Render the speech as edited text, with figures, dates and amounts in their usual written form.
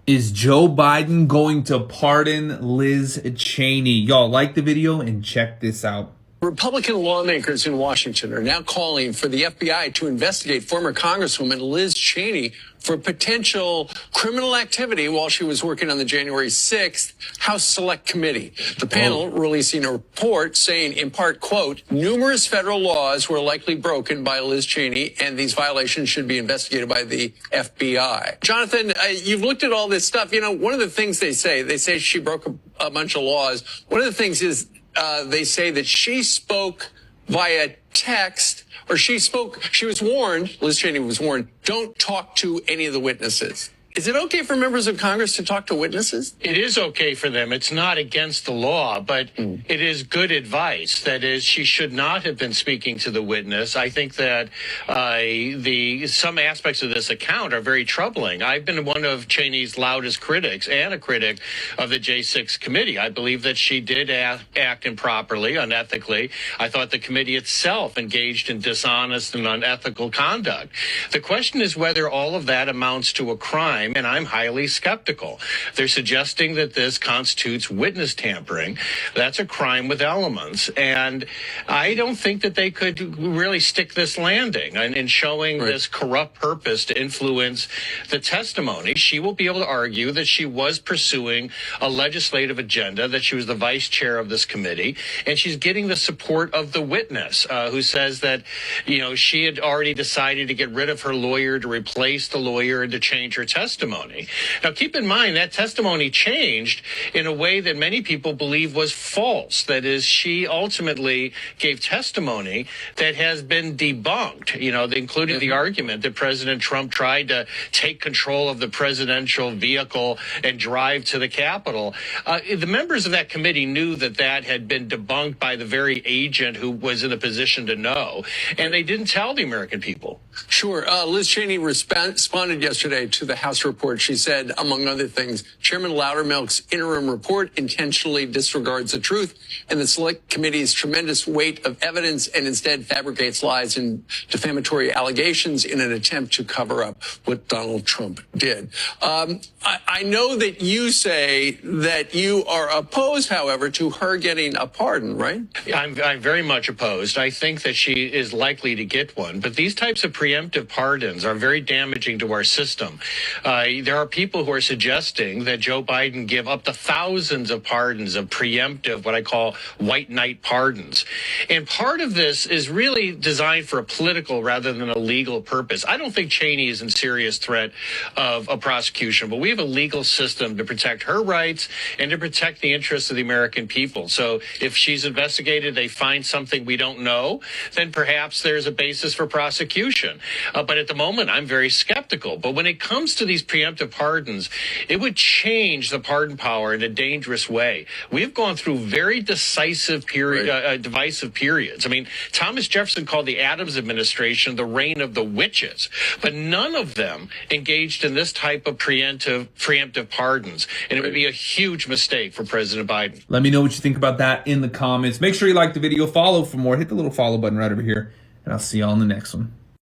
Is Joe Biden going to pardon Liz Cheney? Y'all like the video and check this out. Republican lawmakers in Washington are now calling for the FBI to investigate former Congresswoman Liz Cheney for potential criminal activity while she was working on the January 6th House Select Committee. The panel releasing a report saying, in part, quote, numerous federal laws were likely broken by Liz Cheney, and these violations should be investigated by the FBI. Jonathan, you've looked at all this stuff. You know, one of the things they say she broke a bunch of laws. One of the things is they say that she spoke via text, or she was warned, Liz Cheney was warned, don't talk to any of the witnesses. Is it okay for members of Congress to talk to witnesses? It is okay for them. It's not against the law, but it is good advice. That is, she should not have been speaking to the witness. I think that some aspects of this account are very troubling. I've been one of Cheney's loudest critics and a critic of the J6 committee. I believe that she did act improperly, unethically. I thought the committee itself engaged in dishonest and unethical conduct. The question is whether all of that amounts to a crime. And I'm highly skeptical. They're suggesting that this constitutes witness tampering. That's a crime with elements. And I don't think that they could really stick this landing in showing this corrupt purpose to influence the testimony. She will be able to argue that she was pursuing a legislative agenda, that she was the vice chair of this committee, and she's getting the support of the witness who says that, you know, she had already decided to get rid of her lawyer, to replace the lawyer, and to change her testimony. Now, keep in mind that testimony changed in a way that many people believe was false. That is, she ultimately gave testimony that has been debunked, you know, including the argument that President Trump tried to take control of the presidential vehicle and drive to the Capitol. The members of that committee knew that that had been debunked by the very agent who was in a position to know, and they didn't tell the American people. Sure. Liz Cheney responded yesterday to the House report. She said, among other things, Chairman Loudermilk's interim report intentionally disregards the truth and the Select Committee's tremendous weight of evidence and instead fabricates lies and defamatory allegations in an attempt to cover up what Donald Trump did. I know that you say that you are opposed, however, to her getting a pardon, right? I'm very much opposed. I think that she is likely to get one. But these types of preemptive pardons are very damaging to our system. There are people who are suggesting that Joe Biden give up to thousands of pardons of preemptive, what I call white knight pardons. And part of this is really designed for a political rather than a legal purpose. I don't think Cheney is in serious threat of a prosecution, but we have a legal system to protect her rights and to protect the interests of the American people. So if she's investigated, they find something we don't know, then perhaps there's a basis for prosecution. But at the moment, I'm very skeptical. But when it comes to these preemptive pardons, it would change the pardon power in a dangerous way. We've gone through very divisive periods. I mean, Thomas Jefferson called the Adams administration the reign of the witches, but none of them engaged in this type of preemptive pardons. And it would be a huge mistake for President Biden. Let me know what you think about that in the comments. Make sure you like the video, follow for more. Hit the little follow button right over here, and I'll see y'all in the next one.